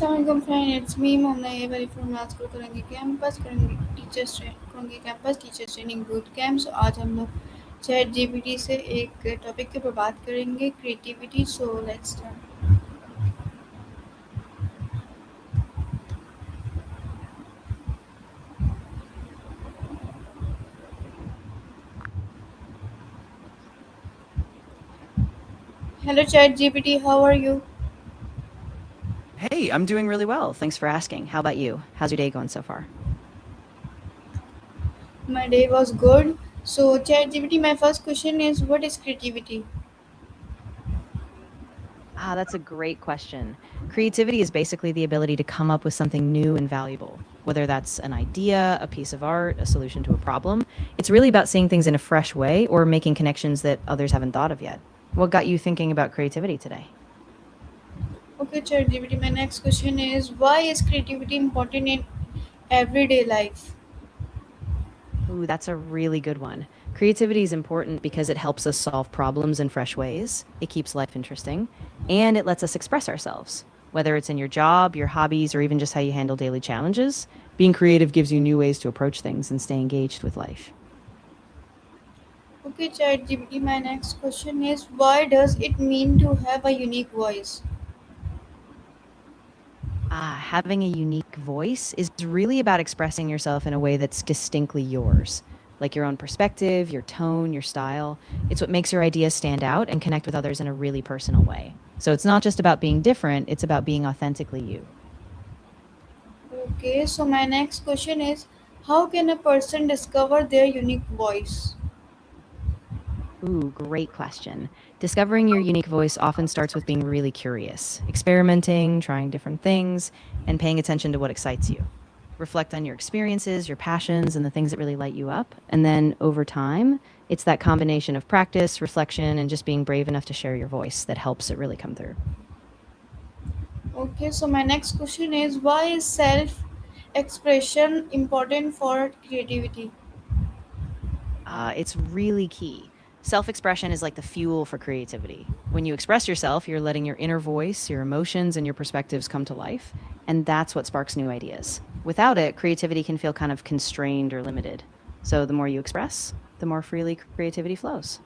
अस्सलाम friend it's me मोमना ये वाली फ्रॉम आजकल करेंगे कैंपस करेंगे टीचर्स करेंगे campus teachers training boot camp. So आज हम लोग चैट जीपीटी से एक टॉपिक के ऊपर बात करेंगे creativity. So let's start. Hello ChatGPT, how are you? Hey, I'm doing really well. Thanks for asking. How about you? How's your day going so far? My day was good. So chat GPT, my first question is, what is creativity? That's a great question. Creativity is basically the ability to come up with something new and valuable, whether that's an idea, a piece of art, a solution to a problem. It's really about seeing things in a fresh way or making connections that others haven't thought of yet. What got you thinking about creativity today? Okay chat GPT, my next question is, why is creativity important in everyday life? Ooh, that's a really good one. Creativity is important because it helps us solve problems in fresh ways, it keeps life interesting, and it lets us express ourselves. Whether it's in your job, your hobbies, or even just how you handle daily challenges, being creative gives you new ways to approach things and stay engaged with life. Okay, ChatGPT, my next question is, why does it mean to have a unique voice? Having a unique voice is really about expressing yourself in a way that's distinctly yours, like your own perspective, your tone, your style. It's what makes your ideas stand out and connect with others in a really personal way. So it's not just about being different, it's about being authentically you. Okay, so my next question is, how can a person discover their unique voice? Ooh, great question. Discovering your unique voice often starts with being really curious, experimenting, trying different things, and paying attention to what excites you. Reflect on your experiences, your passions, and the things that really light you up. And then over time, it's that combination of practice, reflection, and just being brave enough to share your voice that helps it really come through. Okay, so my next question is, why is self expression important for creativity? It's really key. Self expression is like the fuel for creativity. When you express yourself, you're letting your inner voice, your emotions, and your perspectives come to life. And that's what sparks new ideas. Without it, creativity can feel kind of constrained or limited. So the more you express, the more freely creativity flows.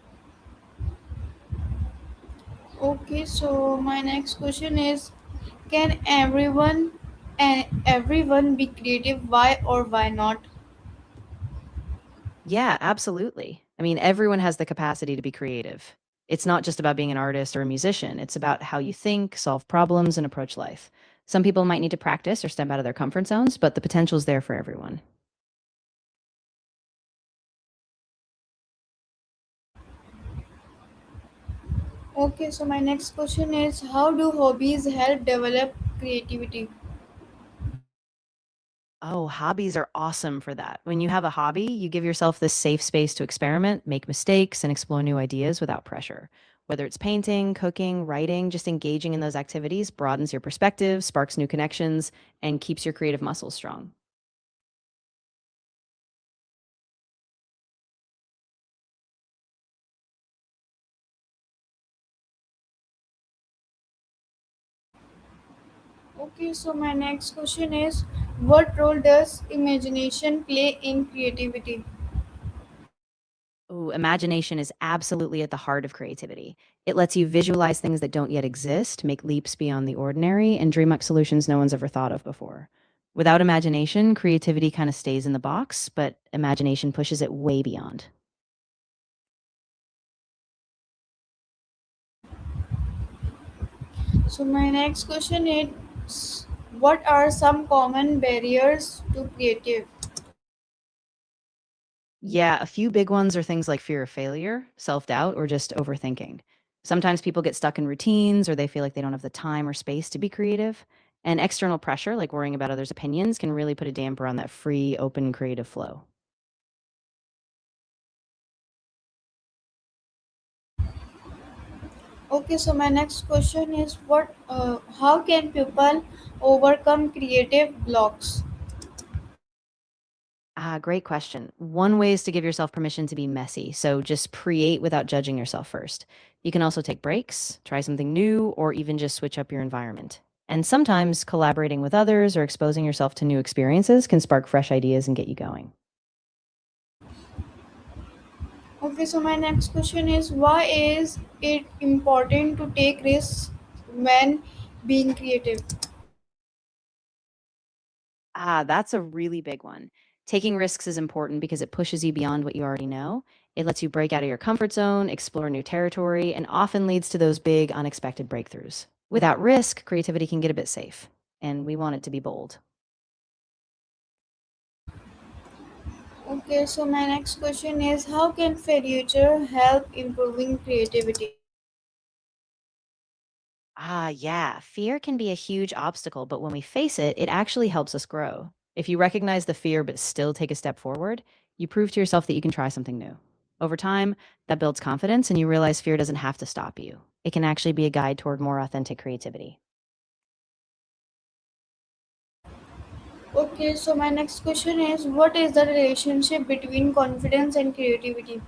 Okay, so my next question is, can everyone be creative? Why or why not? Yeah, absolutely. I mean, everyone has the capacity to be creative. It's not just about being an artist or a musician, it's about how you think, solve problems, and approach life. Some people might need to practice or step out of their comfort zones, but the potential's there for everyone. Okay, so my next question is, how do hobbies help develop creativity? Oh, hobbies are awesome for that. When you have a hobby, you give yourself this safe space to experiment, make mistakes, and explore new ideas without pressure. Whether it's painting, cooking, writing, just engaging in those activities broadens your perspective, sparks new connections, and keeps your creative muscles strong. Okay, so my next question is, what role does imagination play in creativity? Ooh, imagination is absolutely at the heart of creativity. It lets you visualize things that don't yet exist, make leaps beyond the ordinary, and dream up solutions no one's ever thought of before. Without imagination, creativity kind of stays in the box, but imagination pushes it way beyond. So my next question is, what are some common barriers to creative? Yeah, a few big ones are things like fear of failure, self doubt, or just overthinking. Sometimes people get stuck in routines or they feel like they don't have the time or space to be creative. And external pressure, like worrying about others' opinions, can really put a damper on that free, open, creative flow. Okay, so my next question is, how can people overcome creative blocks? Great question. One way is to give yourself permission to be messy. So just create without judging yourself first. You can also take breaks, try something new, or even just switch up your environment. And sometimes collaborating with others or exposing yourself to new experiences can spark fresh ideas and get you going. Okay, so my next question is, why is it important to take risks when being creative? That's a really big one. Taking risks is important because it pushes you beyond what you already know. It lets you break out of your comfort zone, explore new territory, and often leads to those big, unexpected breakthroughs. Without risk, creativity can get a bit safe, and we want it to be bold. Okay, so my next question is, how can failure help improving creativity? Yeah, fear can be a huge obstacle, but when we face it, it actually helps us grow. If you recognize the fear but still take a step forward, you prove to yourself that you can try something new. Over time, that builds confidence, and you realize fear doesn't have to stop you. It can actually be a guide toward more authentic creativity. Okay, so my next question is, what is the relationship between confidence and creativity?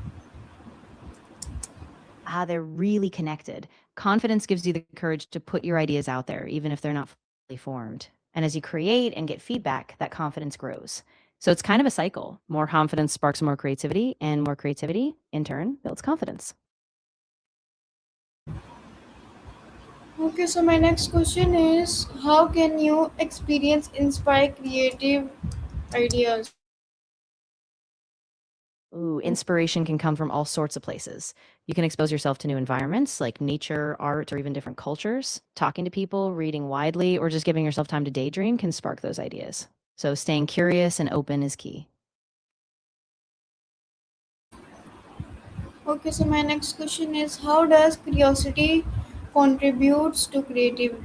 They're really connected. Confidence gives you the courage to put your ideas out there, even if they're not fully formed. And as you create and get feedback, that confidence grows. So it's kind of a cycle. More confidence sparks more creativity, and more creativity, in turn, builds confidence. Okay, so my next question is, how can you experience inspire creative ideas? Ooh, inspiration can come from all sorts of places. You can expose yourself to new environments like nature, art, or even different cultures. Talking to people, reading widely, or just giving yourself time to daydream can spark those ideas. So staying curious and open is key. Okay, so my next question is, how does curiosity contributes to creativity?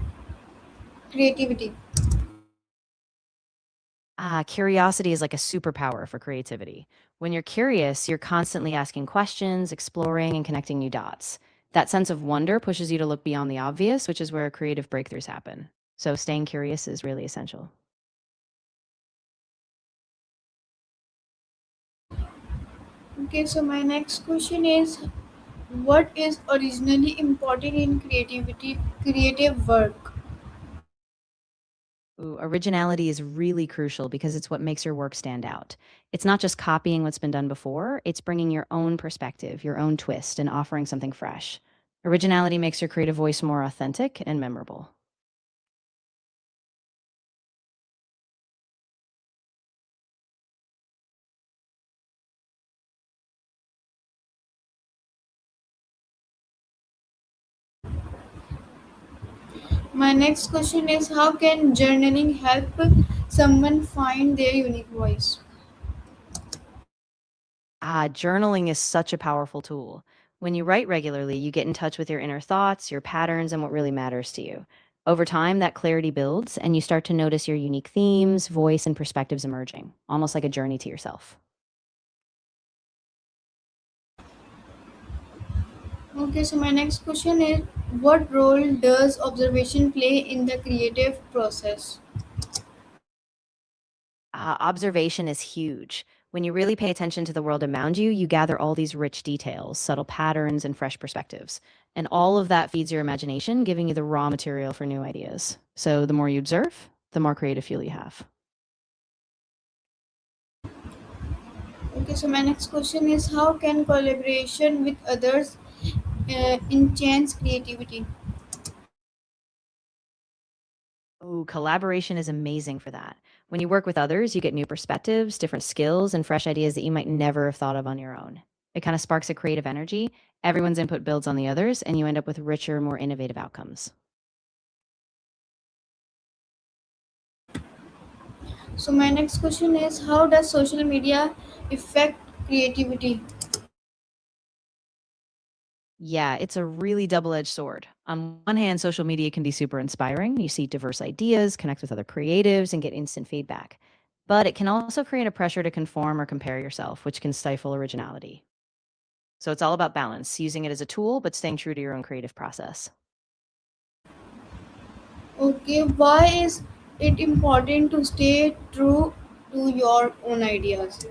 Curiosity is like a superpower for creativity. When you're curious, you're constantly asking questions, exploring, and connecting new dots. That sense of wonder pushes you to look beyond the obvious, which is where creative breakthroughs happen. So staying curious is really essential. Okay, so my next question is, what is originally important in creative work? Ooh, originality is really crucial because it's what makes your work stand out. It's not just copying what's been done before, it's bringing your own perspective, your own twist, and offering something fresh. Originality makes your creative voice more authentic and memorable. My next question is, how can journaling help someone find their unique voice? Journaling is such a powerful tool. When you write regularly, you get in touch with your inner thoughts, your patterns, and what really matters to you. Over time, that clarity builds, and you start to notice your unique themes, voice, and perspectives emerging, almost like a journey to yourself. Okay, so my next question is, what role does observation play in the creative process? Observation is huge. When you really pay attention to the world around you, you gather all these rich details, subtle patterns, and fresh perspectives. And all of that feeds your imagination, giving you the raw material for new ideas. So the more you observe, the more creative feel you have. Okay, so my next question is, how can collaboration with others enhance creativity? Ooh, collaboration is amazing for that. When you work with others, you get new perspectives, different skills, and fresh ideas that you might never have thought of on your own. It kind of sparks a creative energy. Everyone's input builds on the others, and you end up with richer, more innovative outcomes. So my next question is, how does social media affect creativity? Yeah, it's a really double edged sword. On one hand, social media can be super inspiring. You see diverse ideas, connect with other creatives, and get instant feedback. But it can also create a pressure to conform or compare yourself, which can stifle originality. So it's all about balance, using it as a tool, but staying true to your own creative process. Okay, why is it important to stay true to your own ideas?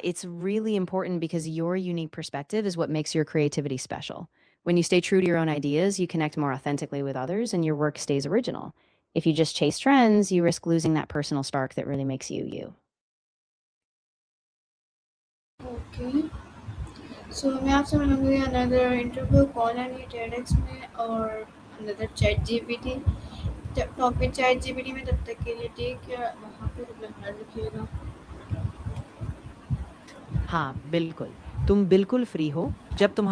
It's really important because your unique perspective is what makes your creativity special. When you stay true to your own ideas, you connect more authentically with others and your work stays original. If you just chase trends, you risk losing that personal spark that really makes you you. Okay, so मैं आपसे मिलूँगी another interview call and TEDx में और another chat GPT topic chat GPT में। तब तक के लिए टेक केयर, वहाँ पे अपना ख्याल रखिएगा। हाँ, बिल्कुल। तुम बिल्कुल फ्री हो जब तुम